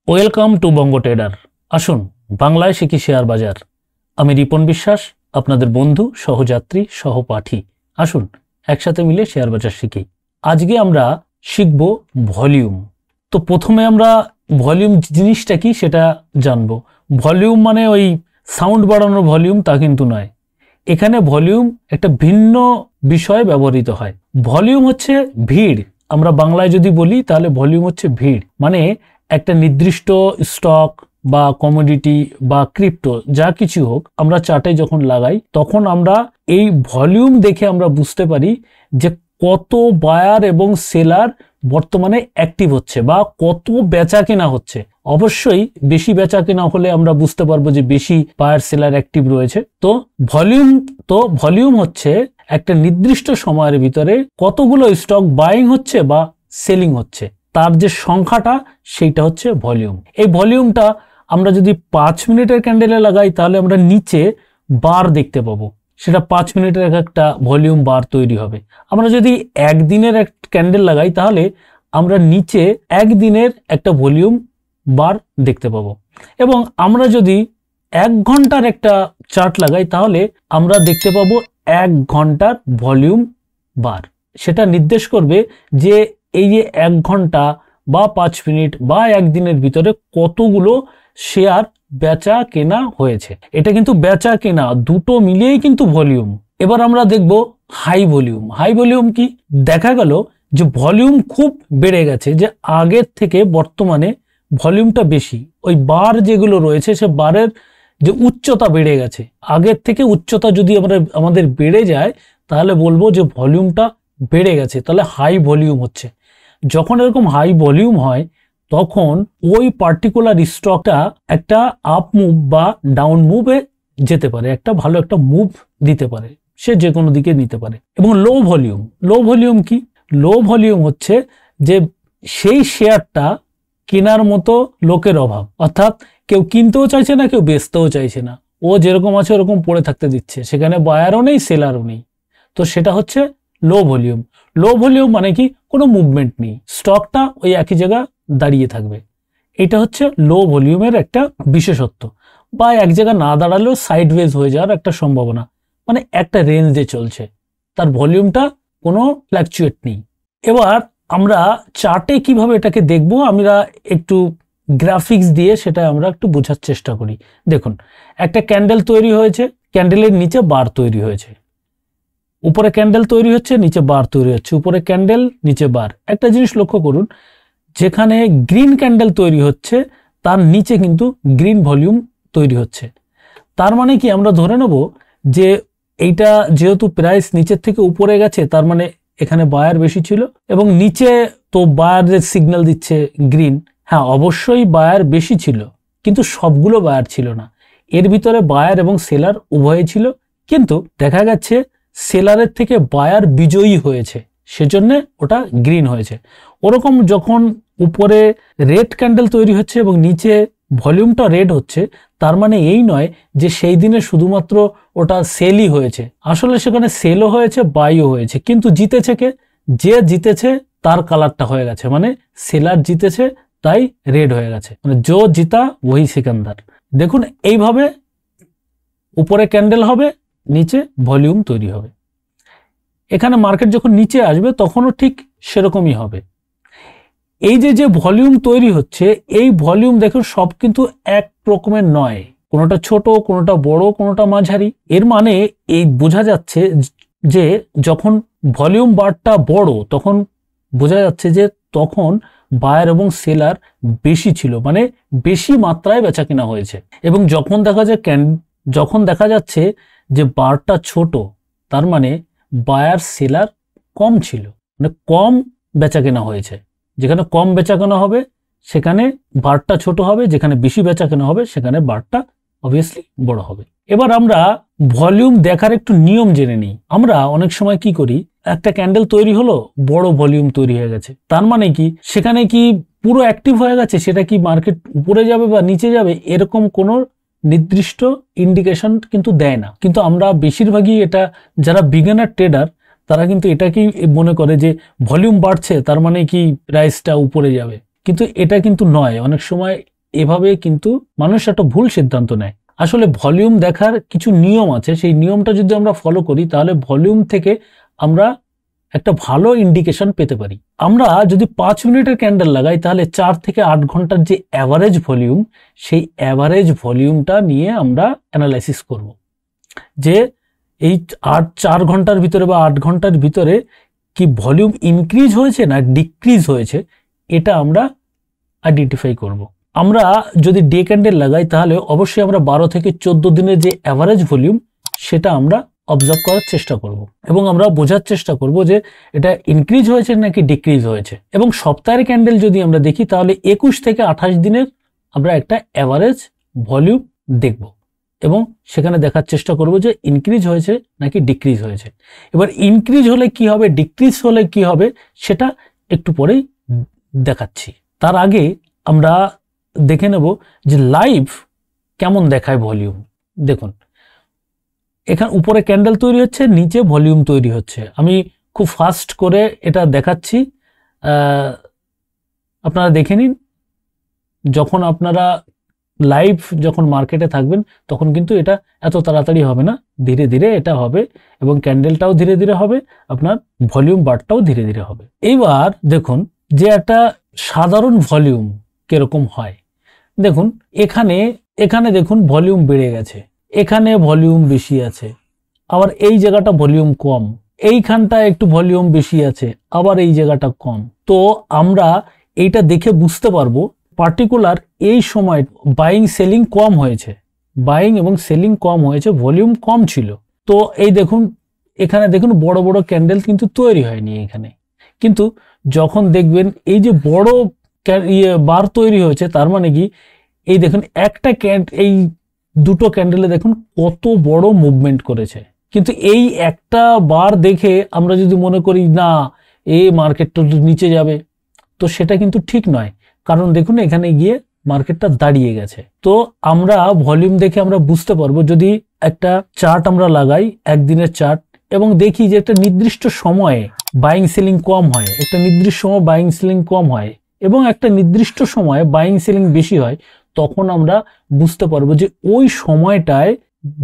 Welcome to Banga tedder. আসুন বাংলায় শিখি শেয়ার বাজার। আমি রিপন বিশ্বাস, আপনাদের বন্ধু, সহযাত্রী, সহপাঠী। আসুন একসাথে মিলে শেয়ার বাজার শিখি। আজকে আমরা শিখব ভলিউম। তো প্রথমে আমরা ভলিউম জিনিসটা কি সেটা জানবো। ভলিউম মানে ওই সাউন্ড বাড়ানোর ভলিউম তা কিন্তু নয়। এখানে ভলিউম একটা ভিন্ন বিষয়ে ব্যবহৃত হয়। ভলিউম হচ্ছে ভিড়। আমরা বাংলায় যদি বলি তাহলে ভলিউম হচ্ছে ভিড়, মানে একটা নির্দিষ্ট স্টক বা কমোডিটি বা ক্রিপ্টো যা কিছু হোক, আমরা চার্টে যখন লাগাই তখন আমরা এই ভলিউম দেখে আমরা বুঝতে পারি যে কত বায়ার এবং সেলার বর্তমানে অ্যাক্টিভ হচ্ছে বা কত বেচা কেনা হচ্ছে। অবশ্যই বেশি বেচা কেনা হলে আমরা বুঝতে পারবো যে বেশি বায়ার সেলার অ্যাক্টিভ রয়েছে। তো ভলিউম হচ্ছে একটা নির্দিষ্ট সময়ের ভিতরে কতগুলো স্টক বাইং হচ্ছে বা সেলিং হচ্ছে, তার যে সংখ্যাটা সেইটা হচ্ছে ভলিউম। এই ভলিউমটা আমরা যদি 5 মিনিটের ক্যান্ডেলে লাগাই তাহলে আমরা নিচে বার দেখতে পাবো, সেটা 5 মিনিটের একটা ভলিউম বার তৈরি হবে। আমরা যদি একদিনের এক ক্যান্ডেল লাগাই তাহলে আমরা নিচে একদিনের একটা ভলিউম বার দেখতে পাবো। এবং আমরা যদি 1 ঘন্টার একটা চার্ট লাগাই তাহলে আমরা দেখতে পাবো 1 ঘন্টার ভলিউম বার। সেটা নির্দেশ করবে যে এই যে 1 ঘন্টা বা 5 মিনিট বা একদিনের ভিতরে কতগুলো শেয়ার বেচা কেনা হয়েছে। এটা কিন্তু বেচা কেনা দুটো মিলিয়েই কিন্তু ভলিউম। এবার আমরা দেখব হাই ভলিউম। হাই ভলিউম কি? দেখা গেল যে ভলিউম খুব বেড়ে গেছে, যে আগের থেকে বর্তমানে ভলিউমটা বেশি। ওই বার যেগুলো রয়েছে সে বারের যে উচ্চতা বেড়ে গেছে, আগের থেকে উচ্চতা যদি আমাদের বেড়ে যায় তাহলে বলবো যে ভলিউমটা বেড়ে গেছে, তাহলে হাই ভলিউম হচ্ছে। যখন এরকম হাই ভলিউম হয় তখন ওই পার্টিকুলার স্টকটা একটা আপ মুভ বা ডাউন মুভে যেতে পারে, একটা ভালো একটা মুভ দিতে পারে, সে যে কোনো দিকে নিতে পারে। এবং লো ভলিউম কি? লো ভলিউম হচ্ছে যে সেই শেয়ারটা কেনার মতো লোকের অভাব, অর্থাৎ কেউ কিনতেও চাইছে না, কেউ বেচতেও চাইছে না, ও যেরকম আছে ওরকম পড়ে থাকতে দিচ্ছে, সেখানে বায়ারও নেই সেলারও নেই। তো সেটা হচ্ছে লো ভলিউম। লো ভলিউম মানে কি? কোনো মুভমেন্ট নেই, স্টকটা ওই একই জায়গা দাঁড়িয়ে থাকবে। এটা হচ্ছে লো ভলিউমের একটা বিশেষত্ব। বা এক জায়গা না দাঁড়ালেও সাইডওয়েজ হয়ে যাওয়ার একটা সম্ভাবনা, মানে একটা রেঞ্জে চলছে, তার ভলিউমটা কোনো ফ্ল্যাকচুয়েট নেই। এবার আমরা চার্টে কিভাবে এটাকে দেখবো, আমরা একটু গ্রাফিক্স দিয়ে সেটা আমরা একটু বোঝার চেষ্টা করি। দেখুন, একটা ক্যান্ডেল তৈরি হয়েছে, ক্যান্ডেলের নিচে বার তৈরি হয়েছে, উপরে ক্যান্ডেল তৈরি হচ্ছে, নিচে বার তৈরি হচ্ছে, উপরে ক্যান্ডেল নিচে বার। একটা জিনিস লক্ষ্য করুন, যেখানে গ্রিন ক্যান্ডেল তৈরি হচ্ছে তার নিচে কিন্তু গ্রিন ভলিউম তৈরি হচ্ছে। তার মানে কি? আমরা ধরে নেব যে এইটা যেহেতু প্রাইস নিচের থেকে উপরে গেছে তার মানে এখানে বায়ার বেশি ছিল, এবং নিচে তো বায়ারের সিগন্যাল দিচ্ছে গ্রিন। হ্যাঁ, অবশ্যই বায়ার বেশি ছিল, কিন্তু সবগুলো বায়ার ছিল না, এর ভিতরে বায়ার এবং সেলার উভয়ই ছিল, কিন্তু দেখা গেছে সেলারের থেকে বায়ার বিজয়ী হয়েছে, সেজন্য ওটা গ্রিন হয়েছে। ওরকম যখন উপরে রেড ক্যান্ডেল তৈরি হচ্ছে এবং নিচে ভলিউমটা রেড হচ্ছে, তার মানে এই নয় যে সেই দিনে শুধুমাত্র ওটা সেলই হয়েছে, আসলে সেখানে সেলও হয়েছে, বাইও হয়েছে, কিন্তু জিতেছে কে? যে জিতেছে তার কালারটা হয়ে গেছে, মানে সেলার জিতেছে তাই রেড হয়ে গেছে, মানে জো জিতা ওই সিকান্দার। দেখুন, এইভাবে উপরে ক্যান্ডেল হবে, নিচে ভলিউম তৈরি হবে। এখানে মার্কেট যখন নিচে আসবে তখনও ঠিক সেরকমই হবে। এই যে ভলিউম তৈরি হচ্ছে, এই ভলিউম দেখুন সব কিন্তু এক রকমের নয়, কোনোটা ছোট, কোনোটা বড়, কোনোটা মাঝারি। এর মানে এই বোঝা যাচ্ছে যে যখন ভলিউম বারটা বড় তখন বোঝা যাচ্ছে যে তখন বায়ার এবং সেলার বেশি ছিল, মানে বেশি মাত্রায় বেচা কেনা হয়েছে। এবং যখন দেখা যাচ্ছে যে বারটা ছোট, তার মানে বায়ার সেলার কম ছিল, মানে কম বেচা কেনা হয়েছে। যেখানে কম বেচা কেনা হবে সেখানে বারটা ছোট হবে, যেখানে বেশি বেচা কেনা হবে সেখানে বারটা অবভিয়াসলি বড় হবে। এবার আমরা ভলিউম দেখার একটু নিয়ম জেনে নিই। আমরা অনেক সময় কি করি, একটা ক্যান্ডেল তৈরি হলো, বড় ভলিউম তৈরি হয়ে গেছে, তার মানে কি সেখানে কি পুরো অ্যাক্টিভ হয়ে গেছে, সেটা কি মার্কেট উপরে যাবে বা নিচে যাবে এরকম কোনো নির্দিষ্ট ইন্ডিকেশন কিন্তু দেয় না। কিন্তু আমরা বেশিরভাগই এটা, যারা বিগিনার ট্রেডার তারা কিন্তু এটাকেই মনে করে যে ভলিউম বাড়ছে তার মানে কি প্রাইসটা উপরে যাবে, কিন্তু এটা কিন্তু নয়। অনেক সময় এভাবে কিন্তু মানুষ একটা ভুল সিদ্ধান্ত নেয়। আসলে ভলিউম দেখার কিছু নিয়ম আছে, সেই নিয়মটা যদি আমরা ফলো করি তাহলে ভলিউম থেকে আমরা একটা ভালো ইন্ডিকেশন পেতে পারি। আমরা যদি 5 মিনিটের ক্যান্ডেল লাগাই তাহলে 4 থেকে 8 ঘন্টার যে অ্যাভারেজ ভলিউম, সেই অ্যাভারেজ ভলিউমটা নিয়ে আমরা অ্যানালাইসিস করব যে এই 4 ঘন্টার ভিতরে বা 8 ঘন্টার ভিতরে কি ভলিউম ইনক্রিজ হয়েছে না ডিক্রিজ হয়েছে, এটা আমরা আইডেন্টিফাই করব। আমরা যদি ডে ক্যান্ডেল লাগাই তাহলে অবশ্যই আমরা 12 থেকে 14 দিনের যে অ্যাভারেজ ভলিউম সেটা আমরা অবজার্ভ করার চেষ্টা করব এবং আমরা বোঝার চেষ্টা করব যে এটা ইনক্রিজ হয়েছে নাকি ডিক্রিজ হয়েছে। এবং সপ্তাহের ক্যান্ডেল যদি আমরা দেখি তাহলে 21 থেকে 28 দিনের আমরা একটা অ্যাভারেজ ভলিউম দেখব এবং সেখানে দেখার চেষ্টা করব যে ইনক্রিজ হয়েছে নাকি ডিক্রিজ হয়েছে। এবার ইনক্রিজ হলে কি হবে, ডিক্রিজ হলে কি হবে, সেটা একটু পরেই দেখাচ্ছি। তার আগে আমরা দেখে নেব যে লাইভ কেমন দেখায় ভলিউম। দেখুন এখানে উপরে ক্যান্ডেল তৈরি হচ্ছে, নিচে ভলিউম তৈরি হচ্ছে। আমি খুব ফাস্ট করে এটা দেখাচ্ছি, আপনারা দেখে নিন। যখন আপনারা লাইভ যখন মার্কেটে থাকবেন তখন কিন্তু এটা এত তাড়াতাড়ি হবে না, ধীরে ধীরে এটা হবে এবং ক্যান্ডেলটাও ধীরে ধীরে হবে, আপনার ভলিউম বারটাও ধীরে ধীরে হবে। এইবার দেখুন যে একটা সাধারণ ভলিউম কিরকম হয়। দেখুন এখানে দেখুন ভলিউম বেড়ে গেছে, এখানে ভলিউম বেশি আছে, আবার এই জায়গাটা ভলিউম কম, এইখানটা একটু ভলিউম বেশি আছে, আবার এই জায়গাটা কম। তো আমরা এইটা দেখে বুঝতে পারবো পার্টিকুলার এই সময় বাইং সেলিং কম হয়েছে, বাইং এবং সেলিং কম হয়েছে, ভলিউম কম ছিল। তো এই দেখুন এখানে দেখুন বড় বড় ক্যান্ডেল কিন্তু তৈরি হয়নি এখানে, কিন্তু যখন দেখবেন এই যে বড় বার তৈরি হয়েছে তার মানে কি এই দেখুন এই দুটো ক্যান্ডেলে দেখুন কত বড় মুভমেন্ট করেছে। কিন্তু এই একটা বার দেখে আমরা যদি মনে করি না এই মার্কেটটা নিচে যাবে, তো সেটা কিন্তু ঠিক নয়। কারণ দেখুন এখানে গিয়ে মার্কেটটা দাঁড়িয়ে গেছে। তো আমরা ভলিউম দেখে আমরা বুঝতে পারবো, যদি একটা চার্ট আমরা লাগাই একদিনের চার্ট এবং দেখি যে একটা নির্দিষ্ট সময়ে বাইং সেলিং কম হয়, একটা নির্দিষ্ট সময় বাইং সেলিং কম হয় এবং একটা নির্দিষ্ট সময়ে বাইং সেলিং বেশি হয়, তখন আমরা বুঝতে পারবো যে ওই সময়টায়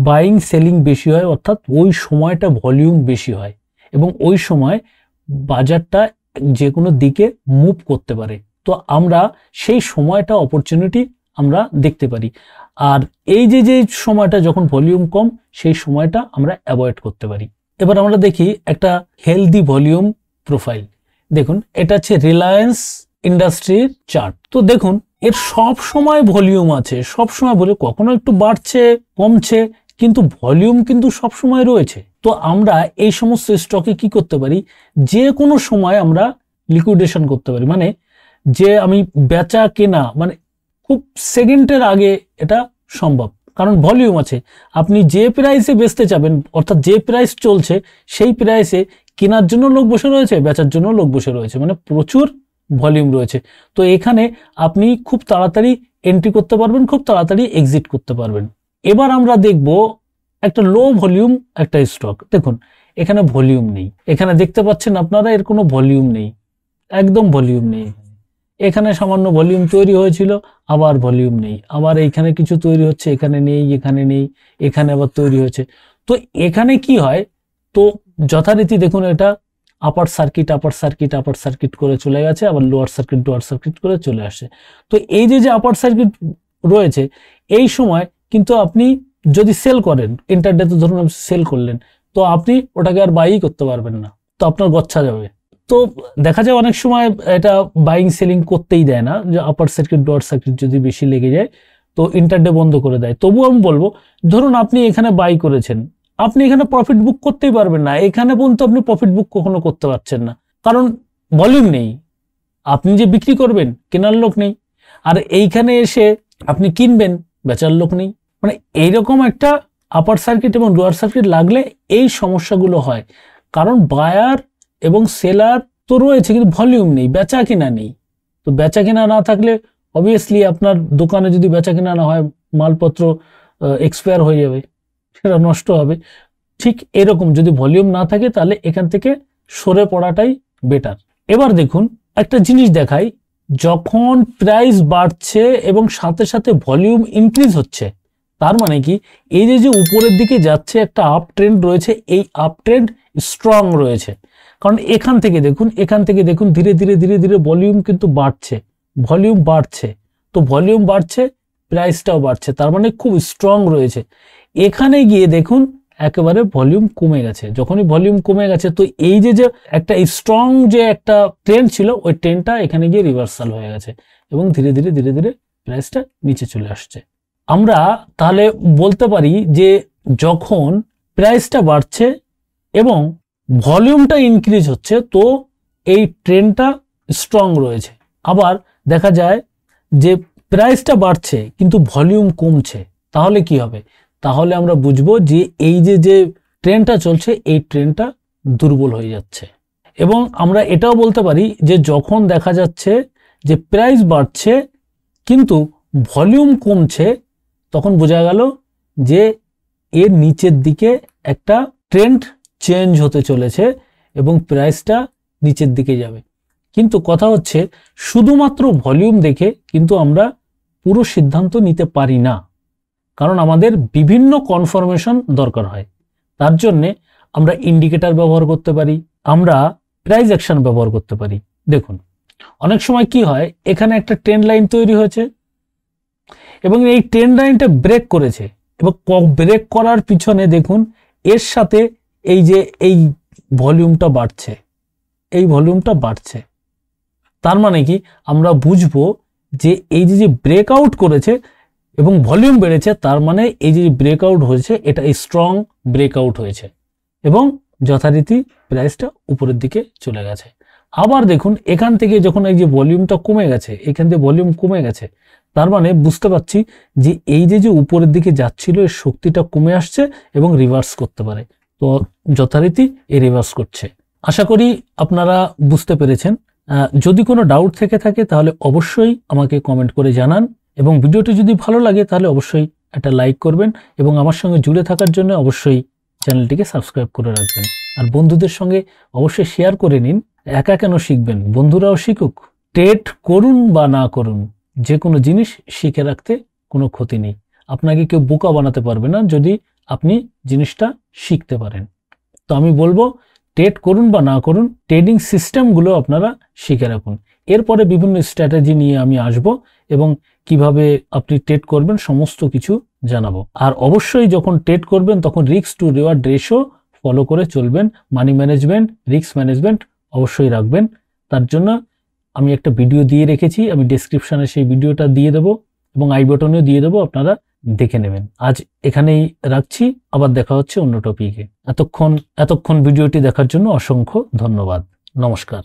বাইং সেলিং বেশি হয়, অর্থাৎ ওই সময়টা ভলিউম বেশি হয় এবং ওই সময় বাজারটা যে কোনো দিকে মুভ করতে পারে। তো আমরা সেই সময়টা অপরচুনিটি আমরা দেখতে পারি। আর এই যে সময়টা যখন ভলিউম কম, সেই সময়টা আমরা অ্যাভয়েড করতে পারি। এবার আমরা দেখি একটা হেলদি ভলিউম প্রোফাইল। দেখুন এটা হচ্ছে রিলায়েন্স ইন্ডাস্ট্রির চার্ট। তো দেখুন এর সব সময় ভলিউম আছে, সব সময় ভলিউম, কখনো একটু বাড়ছে কমছে, কিন্তু ভলিউম কিন্তু সব সময় রয়েছে। তো আমরা এই সমস্ত স্টকে কি করতে পারি, যে কোনো সময় আমরা লিকুইডেশন করতে পারি, মানে যে আমি বেচা কেনা মানে খুব সেকেন্ডের আগে এটা সম্ভব, কারণ ভলিউম আছে। আপনি যে প্রাইসে বেচতে যাবেন, অর্থাৎ যে প্রাইস চলছে সেই প্রাইসে কেনার জন্য লোক বসে রয়েছে, বেচার জন্য লোক বসে রয়েছে, মানে প্রচুর ভলিউম রয়েছে। তো এখানে আপনি খুব তাড়াতাড়ি এন্ট্রি করতে পারবেন, খুব তাড়াতাড়ি এক্সিট করতে পারবেন। এবার আমরা দেখব একটা লো ভলিউম একটা স্টক। দেখুন এখানে ভলিউম নেই, এখানে দেখতে পাচ্ছেন আপনারা এর কোনো ভলিউম নেই, একদম ভলিউম নেই। এখানে সামান্য ভলিউম তৈরি হয়েছিল, আবার ভলিউম নেই, আবার এইখানে কিছু তৈরি হচ্ছে, এখানে নেই, এখানে নেই, এখানে আবার তৈরি হয়েছে। তো এখানে কি হয়, তো যথারীতি দেখুন এটা upper circuit upper circuit upper circuit করে চলে গেছে, আবার লোয়ার সার্কিট করে চলে আসছে। তো এই যে আপার সার্কিট রয়েছে, এই সময় কিন্তু আপনি যদি সেল করেন, ইন্টারডেতে ধরুন আপনি সেল করলেন, তো আপনি ওটাকে আর বাইই করতে পারবেন না, তো আপনার গচ্ছা যাবে। তো দেখা যায় অনেক সময় এটা বাইং সেলিং করতেই দেয় না, যে আপার সার্কিট লোয়ার সার্কিট যদি বেশি লেগে যায় তো ইন্টারডে বন্ধ করে দেয়। তবুও আমি বলবো, ধরুন আপনি এখানে বাই করেছেন, আপনি এখানে প্রফিট বুক করতেই পারবেন না, এখানে পর্যন্ত আপনি প্রফিট বুক কখনো করতে পারছেন না, কারণ ভলিউম নেই। আপনি যে বিক্রি করবেন কেনার লোক নেই, আর এইখানে এসে আপনি কিনবেন বেচার লোক নেই। মানে এইরকম একটা আপার সার্কিট এবং লোয়ার সার্কিট লাগলে এই সমস্যাগুলো হয়, কারণ বায়ার এবং সেলার তো রয়েছে কিন্তু ভলিউম নেই, বেচা কেনা নেই। তো বেচা কেনা না থাকলে অবভিয়াসলি আপনার দোকানে যদি বেচা কেনা না হয়, মালপত্র এক্সপায়ার হয়ে যাবে, সেটা নষ্ট হবে। ঠিক এরকম যদি ভলিউম না থাকে তাহলে এখান থেকে সরে পড়াটাই বেটার। এবার দেখুন একটা জিনিস দেখাই, যখন প্রাইস বাড়ছে এবং সাথে সাথে ভলিউম ইনক্রিজ হচ্ছে, তার মানে কি এই যে উপরের দিকে যাচ্ছে একটা আপ ট্রেন্ড রয়েছে, এই আপ ট্রেন্ড স্ট্রং রয়েছে। কারণ এখান থেকে দেখুন ধীরে ধীরে ভলিউম কিন্তু বাড়ছে, ভলিউম বাড়ছে, তো ভলিউম বাড়ছে প্রাইসটাও বাড়ছে, তার মানে খুব স্ট্রং রয়েছে। এখানে গিয়ে দেখুন একেবারে ভলিউম কমে গেছে। যখনই ভলিউম কমে গেছে তো এই যে একটা স্ট্রং যে একটা ট্রেন্ড ছিল ওই ট্রেন্ডটা এখানে গিয়ে রিভার্সাল হয়ে গেছে এবং ধীরে ধীরে প্রাইসটা নিচে চলে আসছে। আমরা তাহলে বলতে পারি যে যখন প্রাইসটা বাড়ছে এবং ভলিউমটা ইনক্রিজ হচ্ছে তো এই ট্রেন্ডটা স্ট্রং রয়েছে। আবার দেখা যায় যে প্রাইসটা বাড়ছে কিন্তু ভলিউম কমছে, তাহলে কি হবে? তাহলে আমরা বুঝবো যে এই যে ট্রেন্ডটা চলছে এই ট্রেন্ডটা দুর্বল হয়ে যাচ্ছে। এবং আমরা এটাও বলতে পারি যে যখন দেখা যাচ্ছে যে প্রাইস বাড়ছে কিন্তু ভলিউম কমছে, তখন বোঝা গেল যে এর নিচের দিকে একটা ট্রেন্ড চেঞ্জ হতে চলেছে এবং প্রাইসটা নিচের দিকে যাবে। কিন্তু কথা হচ্ছে শুধুমাত্র ভলিউম দেখে কিন্তু আমরা পুরো সিদ্ধান্ত নিতে পারি না, কারণ আমাদের বিভিন্ন কনফার্মেশন দরকার হয়। তার জন্যে আমরা ইন্ডিকেটর ব্যবহার করতে পারি, আমরা প্রাইস অ্যাকশন ব্যবহার করতে পারি। দেখুন অনেক সময় কি হয়, এখানে একটা ট্রেন্ড লাইন তৈরি হয়েছে এবং এই ট্রেন্ড লাইনটা ব্রেক করেছে এবং ব্রেক করার পিছনে দেখুন এর সাথে এই ভলিউমটা বাড়ছে, এই ভলিউমটা বাড়ছে। তার মানে কি আমরা বুঝবো যে এই যে ব্রেকআউট করেছে এবং ভলিউম বেড়েছে, তার মানে এই যে ব্রেকআউট হয়েছে এটা স্ট্রং ব্রেকআউট হয়েছে এবং যথারীতি প্রাইসটা উপরের দিকে চলে গেছে। আবার দেখুন এখান থেকে যখন এই যে ভলিউমটা কমে গেছে, এখান থেকে ভলিউম কমে গেছে, তার মানে বুঝতে পারছি যে এই যে উপরের দিকে যাচ্ছিল এর শক্তিটা কমে আসছে এবং রিভার্স করতে পারে, তো যথারীতি এই রিভার্স করছে। আশা করি আপনারা বুঝতে পেরেছেন। যদি কোনো ডাউট থেকে থাকে তাহলে অবশ্যই আমাকে কমেন্ট করে জানান এবং ভিডিওটি যদি ভালো লাগে তাহলে অবশ্যই একটা লাইক করবেন এবং আমার সঙ্গে জুড়ে থাকার জন্য অবশ্যই চ্যানেলটিকে সাবস্ক্রাইব করে রাখবেন। আর বন্ধুদের সঙ্গে অবশ্যই শেয়ার করে নিন। একা কেন শিখবেন, বন্ধুরাও শিখুক। ট্রেড করুন বা না করুন, যে কোনো জিনিস শিখে রাখতে কোনো ক্ষতি নেই। আপনাকে কেউ বোকা বানাতে পারবে না যদি আপনি জিনিসটা শিখতে পারেন। তো আমি বলবো ট্রেড করুন বা না করুন, ট্রেডিং সিস্টেমগুলো আপনারা শিখে রাখুন। এরপরে বিভিন্ন স্ট্র্যাটেজি নিয়ে আমি আসব এবং কিভাবে আপনি ট্রেড করবেন সমস্ত কিছু জানাবো। আর অবশ্যই যখন ট্রেড করবেন তখন risk to reward ratio follow করে চলবেন। মানি ম্যানেজমেন্ট, রিস্ক ম্যানেজমেন্ট অবশ্যই রাখবেন। তার জন্য আমি একটা ভিডিও দিয়ে রেখেছি, আমি ডেসক্রিপশনে সেই ভিডিওটা দিয়ে দেবো এবং আই বাটনেও দিয়ে দেবো, আপনারা দেখে নেবেন। আজ এখানেই রাখছি, আবার দেখা হচ্ছে অন্য টপিকে। এতক্ষণ ভিডিওটি দেখার জন্য অসংখ্য ধন্যবাদ। নমস্কার।